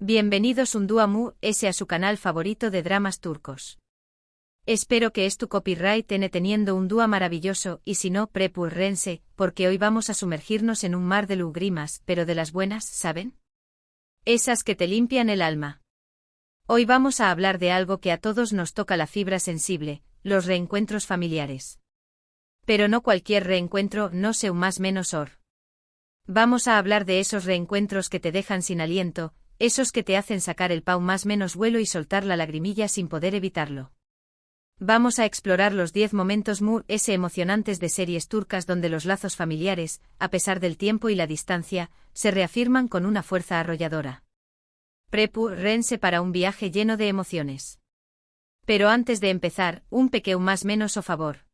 Bienvenidos un dua mu ese a su canal favorito de dramas turcos. Espero que tu copyright teniendo un dúa maravilloso y si no, prepúrense, porque hoy vamos a sumergirnos en un mar de lágrimas, pero de las buenas, ¿saben? Esas que te limpian el alma. Hoy vamos a hablar de algo que a todos nos toca la fibra sensible, los reencuentros familiares. Pero no cualquier reencuentro, no sé un más menos or. Vamos a hablar de esos reencuentros que te dejan sin aliento, esos que te hacen sacar el pau más menos vuelo y soltar la lagrimilla sin poder evitarlo. Vamos a explorar los 10 momentos emocionantes de series turcas donde los lazos familiares, a pesar del tiempo y la distancia, se reafirman con una fuerza arrolladora. Prepúrense para un viaje lleno de emociones. Pero antes de empezar, un pequeño más menos o favor.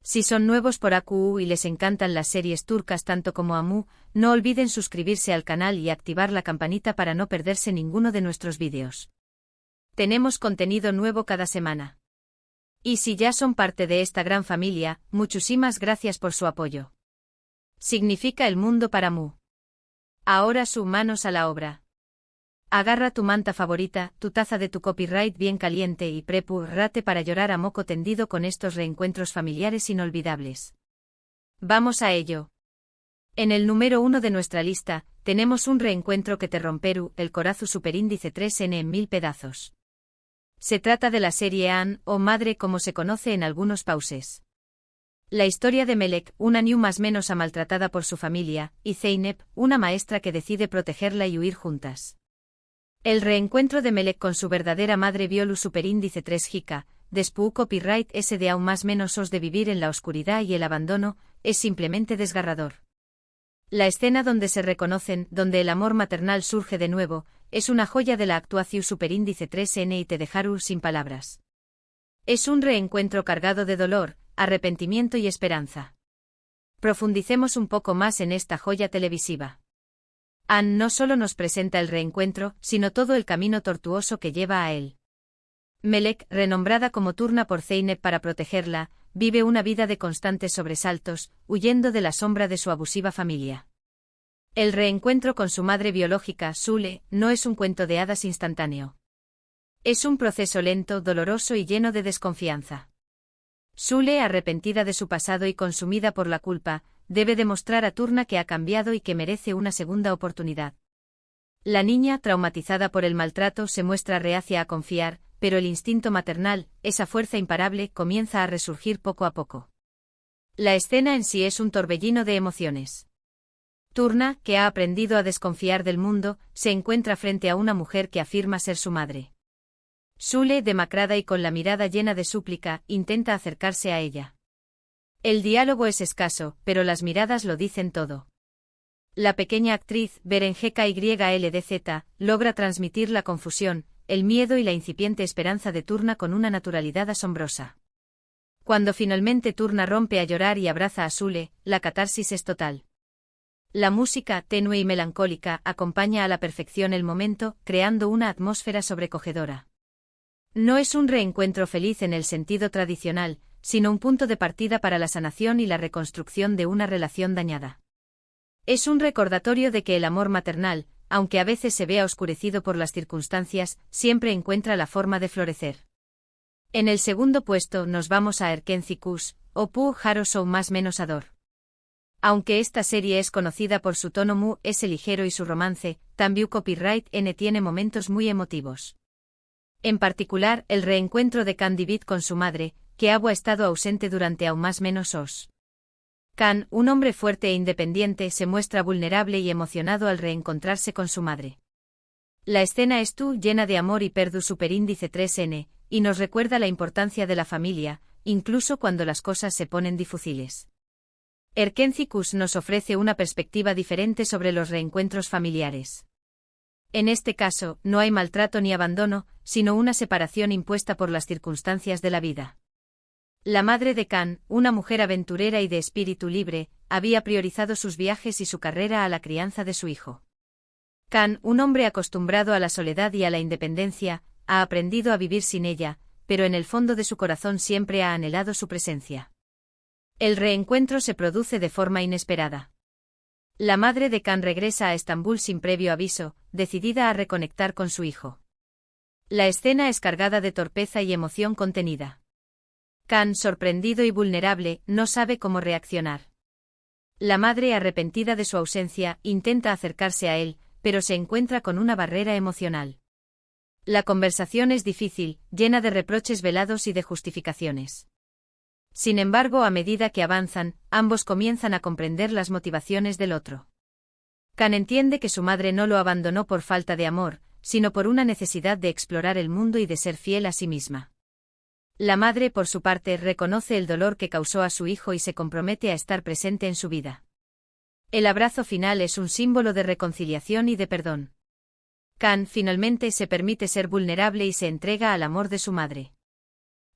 Si son nuevos por AQU y les encantan las series turcas tanto como a mí, no olviden suscribirse al canal y activar la campanita para no perderse ninguno de nuestros vídeos. Tenemos contenido nuevo cada semana. Y si ya son parte de esta gran familia, muchísimas gracias por su apoyo. Significa el mundo para mí. Ahora manos a la obra. Agarra tu manta favorita, tu taza de tu copyright bien caliente y prepárate para llorar a moco tendido con estos reencuentros familiares inolvidables. Vamos a ello. En el número 1 de nuestra lista, tenemos un reencuentro que te romperu, el corazón superíndice 3N en 1000 pedazos. Se trata de la serie An, o Madre como se conoce en algunos pauses. La historia de Melek, una niña más menos maltratada por su familia, y Zeynep, una maestra que decide protegerla y huir juntas. El reencuentro de Melek con su verdadera madre Violu superíndice 3 Jika, despu copyright S de aún más menos os de vivir en la oscuridad y el abandono, es simplemente desgarrador. La escena donde se reconocen, donde el amor maternal surge de nuevo, es una joya de la actuación superíndice 3N y te dejaru sin palabras. Es un reencuentro cargado de dolor, arrepentimiento y esperanza. Profundicemos un poco más en esta joya televisiva. An no solo nos presenta el reencuentro, sino todo el camino tortuoso que lleva a él. Melek, renombrada como Turna por Zeynep para protegerla, vive una vida de constantes sobresaltos, huyendo de la sombra de su abusiva familia. El reencuentro con su madre biológica, Sule, no es un cuento de hadas instantáneo. Es un proceso lento, doloroso y lleno de desconfianza. Sule, arrepentida de su pasado y consumida por la culpa, debe demostrar a Turna que ha cambiado y que merece una segunda oportunidad. La niña, traumatizada por el maltrato, se muestra reacia a confiar, pero el instinto maternal, esa fuerza imparable, comienza a resurgir poco a poco. La escena en sí es un torbellino de emociones. Turna, que ha aprendido a desconfiar del mundo, se encuentra frente a una mujer que afirma ser su madre. Sule, demacrada y con la mirada llena de súplica, intenta acercarse a ella. El diálogo es escaso, pero las miradas lo dicen todo. La pequeña actriz, Berenjeka YLDZ, logra transmitir la confusión, el miedo y la incipiente esperanza de Turna con una naturalidad asombrosa. Cuando finalmente Turna rompe a llorar y abraza a Sule, la catarsis es total. La música, tenue y melancólica, acompaña a la perfección el momento, creando una atmósfera sobrecogedora. No es un reencuentro feliz en el sentido tradicional, sino un punto de partida para la sanación y la reconstrucción de una relación dañada. Es un recordatorio de que el amor maternal, aunque a veces se vea oscurecido por las circunstancias, siempre encuentra la forma de florecer. En el segundo puesto nos vamos a Erkenci-Kuş, o Pu Haro más menos Ador. Aunque esta serie es conocida por su tono ligero y su romance, también copyright N tiene momentos muy emotivos. En particular, el reencuentro de Can David con su madre, que ha estado ausente durante aún más menos os. Can, un hombre fuerte e independiente, se muestra vulnerable y emocionado al reencontrarse con su madre. La escena es llena de amor y perdu superíndice 3N, y nos recuerda la importancia de la familia, incluso cuando las cosas se ponen difíciles. Erkenci-Kuş nos ofrece una perspectiva diferente sobre los reencuentros familiares. En este caso, no hay maltrato ni abandono, sino una separación impuesta por las circunstancias de la vida. La madre de Can, una mujer aventurera y de espíritu libre, había priorizado sus viajes y su carrera a la crianza de su hijo. Can, un hombre acostumbrado a la soledad y a la independencia, ha aprendido a vivir sin ella, pero en el fondo de su corazón siempre ha anhelado su presencia. El reencuentro se produce de forma inesperada. La madre de Khan regresa a Estambul sin previo aviso, decidida a reconectar con su hijo. La escena es cargada de torpeza y emoción contenida. Khan, sorprendido y vulnerable, no sabe cómo reaccionar. La madre, arrepentida de su ausencia, intenta acercarse a él, pero se encuentra con una barrera emocional. La conversación es difícil, llena de reproches velados y de justificaciones. Sin embargo, a medida que avanzan, ambos comienzan a comprender las motivaciones del otro. Khan entiende que su madre no lo abandonó por falta de amor, sino por una necesidad de explorar el mundo y de ser fiel a sí misma. La madre, por su parte, reconoce el dolor que causó a su hijo y se compromete a estar presente en su vida. El abrazo final es un símbolo de reconciliación y de perdón. Khan finalmente se permite ser vulnerable y se entrega al amor de su madre.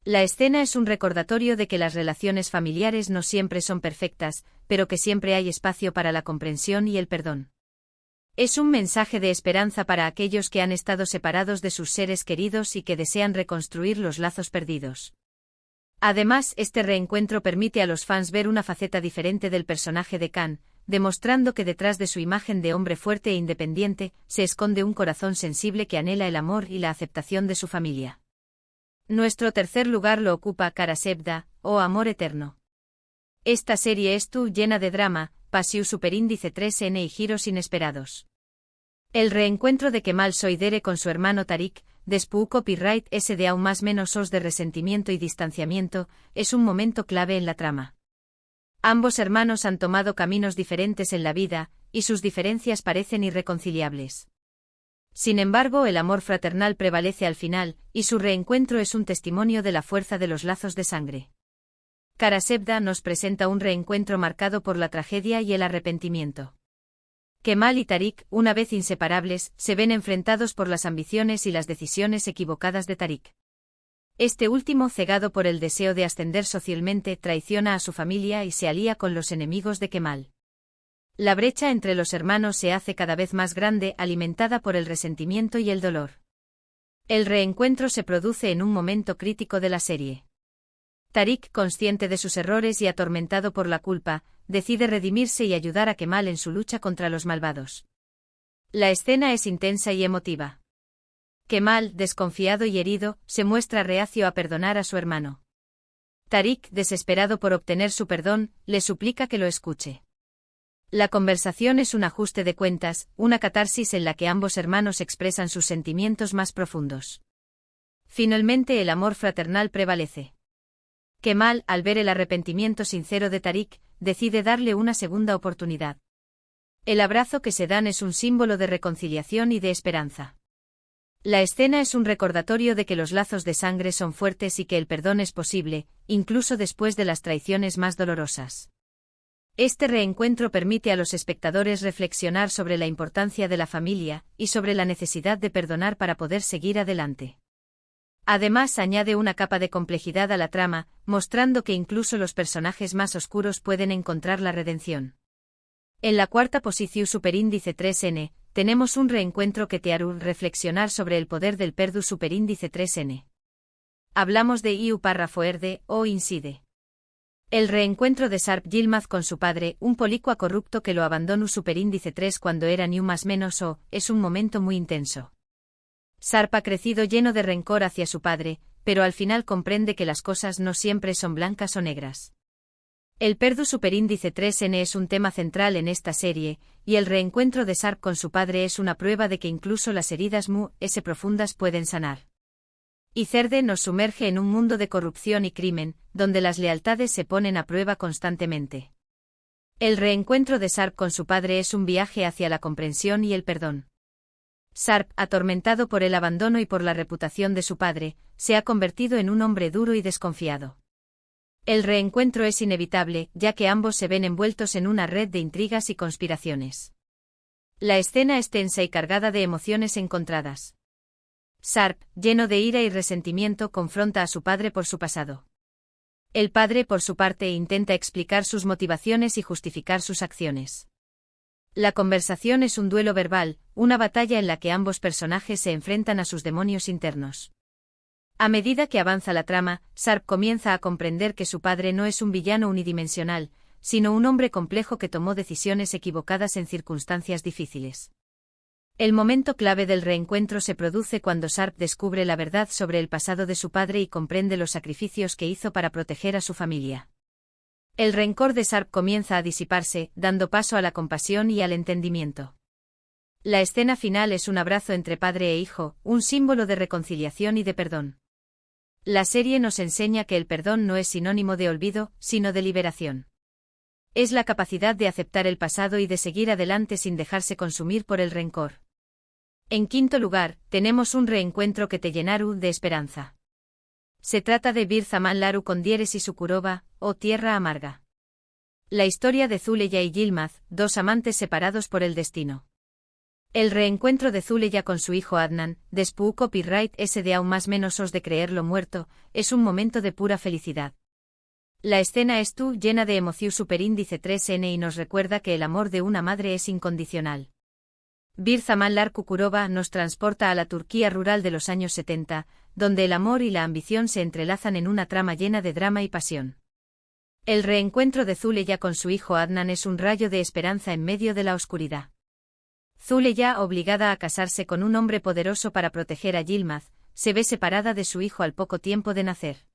La escena es un recordatorio de que las relaciones familiares no siempre son perfectas, pero que siempre hay espacio para la comprensión y el perdón. Es un mensaje de esperanza para aquellos que han estado separados de sus seres queridos y que desean reconstruir los lazos perdidos. Además, este reencuentro permite a los fans ver una faceta diferente del personaje de Khan, demostrando que detrás de su imagen de hombre fuerte e independiente, se esconde un corazón sensible que anhela el amor y la aceptación de su familia. Nuestro tercer lugar lo ocupa Kara Sebda, o Amor Eterno. Esta serie es llena de drama, pasión superíndice 3N y giros inesperados. El reencuentro de Kemal Soydere con su hermano Tariq, después copyright S de aún más menos os de resentimiento y distanciamiento, es un momento clave en la trama. Ambos hermanos han tomado caminos diferentes en la vida, y sus diferencias parecen irreconciliables. Sin embargo, el amor fraternal prevalece al final, y su reencuentro es un testimonio de la fuerza de los lazos de sangre. Kara Sebda nos presenta un reencuentro marcado por la tragedia y el arrepentimiento. Kemal y Tariq, una vez inseparables, se ven enfrentados por las ambiciones y las decisiones equivocadas de Tariq. Este último, cegado por el deseo de ascender socialmente, traiciona a su familia y se alía con los enemigos de Kemal. La brecha entre los hermanos se hace cada vez más grande, alimentada por el resentimiento y el dolor. El reencuentro se produce en un momento crítico de la serie. Tariq, consciente de sus errores y atormentado por la culpa, decide redimirse y ayudar a Kemal en su lucha contra los malvados. La escena es intensa y emotiva. Kemal, desconfiado y herido, se muestra reacio a perdonar a su hermano. Tariq, desesperado por obtener su perdón, le suplica que lo escuche. La conversación es un ajuste de cuentas, una catarsis en la que ambos hermanos expresan sus sentimientos más profundos. Finalmente, el amor fraternal prevalece. Kemal, al ver el arrepentimiento sincero de Tariq, decide darle una segunda oportunidad. El abrazo que se dan es un símbolo de reconciliación y de esperanza. La escena es un recordatorio de que los lazos de sangre son fuertes y que el perdón es posible, incluso después de las traiciones más dolorosas. Este reencuentro permite a los espectadores reflexionar sobre la importancia de la familia y sobre la necesidad de perdonar para poder seguir adelante. Además, añade una capa de complejidad a la trama, mostrando que incluso los personajes más oscuros pueden encontrar la redención. En la cuarta posición superíndice 3N, tenemos un reencuentro que te hará reflexionar sobre el poder del perdu superíndice 3N. Hablamos de Iu párrafo Erde, o Inside. El reencuentro de Sarp Yilmaz con su padre, un policua corrupto que lo abandonó superíndice 3 cuando era ni un más menos o, es un momento muy intenso. Sarp ha crecido lleno de rencor hacia su padre, pero al final comprende que las cosas no siempre son blancas o negras. El perdu superíndice 3N es un tema central en esta serie, y el reencuentro de Sarp con su padre es una prueba de que incluso las heridas mu-s profundas pueden sanar. Icerde nos sumerge en un mundo de corrupción y crimen, donde las lealtades se ponen a prueba constantemente. El reencuentro de Sarp con su padre es un viaje hacia la comprensión y el perdón. Sarp, atormentado por el abandono y por la reputación de su padre, se ha convertido en un hombre duro y desconfiado. El reencuentro es inevitable, ya que ambos se ven envueltos en una red de intrigas y conspiraciones. La escena es tensa y cargada de emociones encontradas. Sarp, lleno de ira y resentimiento, confronta a su padre por su pasado. El padre, por su parte, intenta explicar sus motivaciones y justificar sus acciones. La conversación es un duelo verbal, una batalla en la que ambos personajes se enfrentan a sus demonios internos. A medida que avanza la trama, Sarp comienza a comprender que su padre no es un villano unidimensional, sino un hombre complejo que tomó decisiones equivocadas en circunstancias difíciles. El momento clave del reencuentro se produce cuando Sharp descubre la verdad sobre el pasado de su padre y comprende los sacrificios que hizo para proteger a su familia. El rencor de Sharp comienza a disiparse, dando paso a la compasión y al entendimiento. La escena final es un abrazo entre padre e hijo, un símbolo de reconciliación y de perdón. La serie nos enseña que el perdón no es sinónimo de olvido, sino de liberación. Es la capacidad de aceptar el pasado y de seguir adelante sin dejarse consumir por el rencor. En quinto lugar, tenemos un reencuentro que te llenaru de esperanza. Se trata de Bir Zaman Laru con Dieres y Sukurova, o Tierra Amarga. La historia de Zuleya y Yilmaz, dos amantes separados por el destino. El reencuentro de Zuleya con su hijo Adnan, después copyright de aún más menos os de creerlo muerto, es un momento de pura felicidad. La escena es llena de emoción superíndice 3N y nos recuerda que el amor de una madre es incondicional. Bir Zaman Lar Kukurova nos transporta a la Turquía rural de los años 70, donde el amor y la ambición se entrelazan en una trama llena de drama y pasión. El reencuentro de Zuleya con su hijo Adnan es un rayo de esperanza en medio de la oscuridad. Zuleya, obligada a casarse con un hombre poderoso para proteger a Yilmaz, se ve separada de su hijo al poco tiempo de nacer.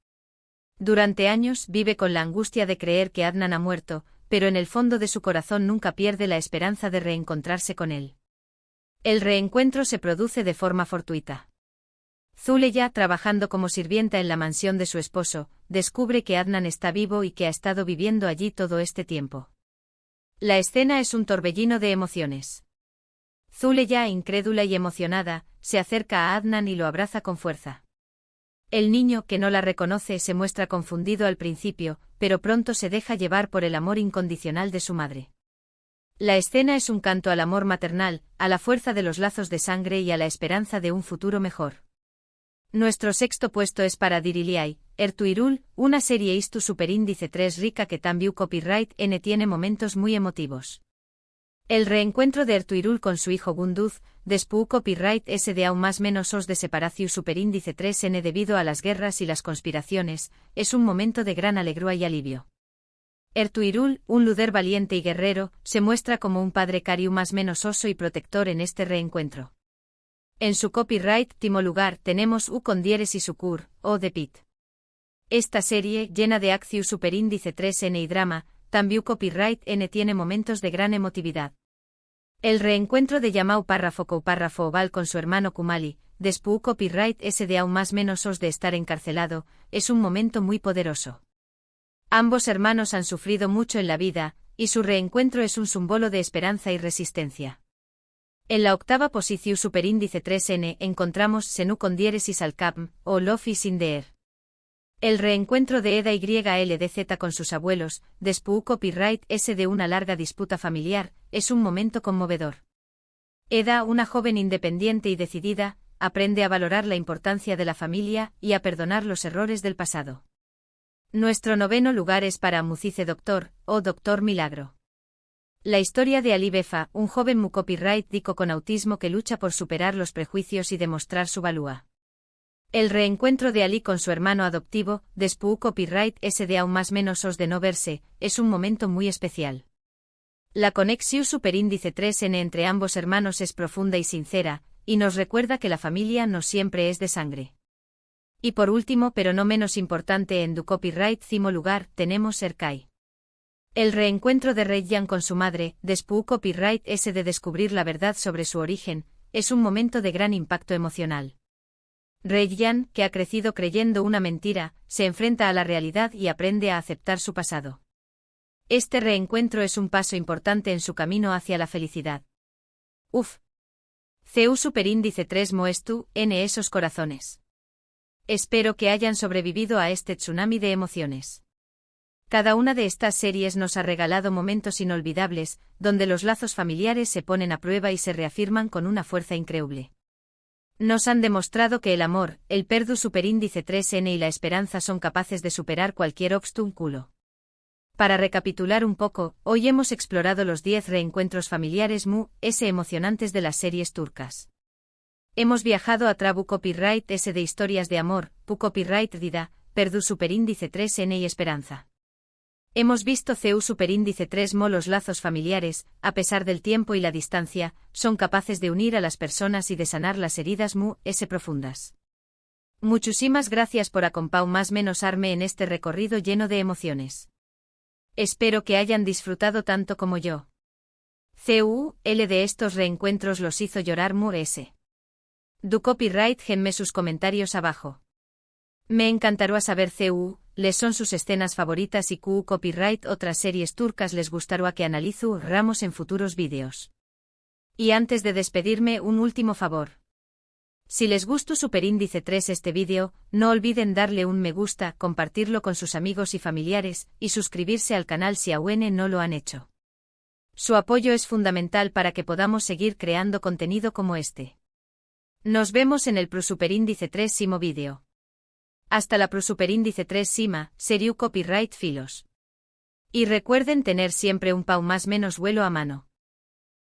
Durante años vive con la angustia de creer que Adnan ha muerto, pero en el fondo de su corazón nunca pierde la esperanza de reencontrarse con él. El reencuentro se produce de forma fortuita. Zuleya, trabajando como sirvienta en la mansión de su esposo, descubre que Adnan está vivo y que ha estado viviendo allí todo este tiempo. La escena es un torbellino de emociones. Zuleya, incrédula y emocionada, se acerca a Adnan y lo abraza con fuerza. El niño, que no la reconoce, se muestra confundido al principio, pero pronto se deja llevar por el amor incondicional de su madre. La escena es un canto al amor maternal, a la fuerza de los lazos de sangre y a la esperanza de un futuro mejor. Nuestro sexto puesto es para Diriliai, Ertuğrul, una serie istu superíndice 3 rica que también copyright N tiene momentos muy emotivos. El reencuentro de Ertuğrul con su hijo Gunduz, después copyright de aún más menos os de separación superíndice 3N debido a las guerras y las conspiraciones, es un momento de gran alegría y alivio. Ertuğrul, un líder valiente y guerrero, se muestra como un padre cariu más menos oso y protector en este reencuentro. En su copyright timo lugar tenemos U con Dieres y Sukur, o de Pit. Esta serie, llena de acción superíndice 3N y drama, también copyright N tiene momentos de gran emotividad. El reencuentro de Yamau párrafo Oval con su hermano Kumali, después copyright de aún más menos os de estar encarcelado, es un momento muy poderoso. Ambos hermanos han sufrido mucho en la vida, y su reencuentro es un símbolo de esperanza y resistencia. En la octava posición superíndice 3N encontramos Senu con Dieres y Salkapm, o Love is in the air. El reencuentro de Eda y LDZ con sus abuelos, después copyright de una larga disputa familiar, es un momento conmovedor. Eda, una joven independiente y decidida, aprende a valorar la importancia de la familia y a perdonar los errores del pasado. Nuestro noveno lugar es para Mucice Doctor, o Doctor Milagro. La historia de Ali Befa, un joven mu copyright dico con autismo que lucha por superar los prejuicios y demostrar su valía. El reencuentro de Ali con su hermano adoptivo, después copyright de aún más menos os de no verse, es un momento muy especial. La conexión superíndice 3N entre ambos hermanos es profunda y sincera, y nos recuerda que la familia no siempre es de sangre. Y por último, pero no menos importante en du copyright cimo lugar, tenemos Erkay. El reencuentro de Reyyan con su madre, después copyright de descubrir la verdad sobre su origen, es un momento de gran impacto emocional. Reyyan, que ha crecido creyendo una mentira, se enfrenta a la realidad y aprende a aceptar su pasado. Este reencuentro es un paso importante en su camino hacia la felicidad. Uf. CU superíndice 3 Moestu, N esos corazones. Espero que hayan sobrevivido a este tsunami de emociones. Cada una de estas series nos ha regalado momentos inolvidables, donde los lazos familiares se ponen a prueba y se reafirman con una fuerza increíble. Nos han demostrado que el amor, el perdu superíndice 3N y la esperanza son capaces de superar cualquier obstáculo. Para recapitular un poco, hoy hemos explorado los 10 reencuentros familiares emocionantes de las series turcas. Hemos viajado a Trabu copyright de historias de amor, Pu copyright Dida, Perdu superíndice 3N y esperanza. Hemos visto CU superíndice 3 mo los lazos familiares, a pesar del tiempo y la distancia, son capaces de unir a las personas y de sanar las heridas mu s profundas. Muchísimas gracias por acompañarme en este recorrido lleno de emociones. Espero que hayan disfrutado tanto como yo. CUL de estos reencuentros los hizo llorar mu s. Du copyright genme sus comentarios abajo. Me encantará saber les son sus escenas favoritas y copyright otras series turcas les gustará que analizo ramos en futuros vídeos. Y antes de despedirme un último favor. Si les gustó superíndice 3 este vídeo, no olviden darle un me gusta, compartirlo con sus amigos y familiares, y suscribirse al canal si aún no lo han hecho. Su apoyo es fundamental para que podamos seguir creando contenido como este. Nos vemos en el superíndice 3 simo vídeo. Hasta la superíndice 3 sima, seriu copyright filos. Y recuerden tener siempre un pau más menos vuelo a mano.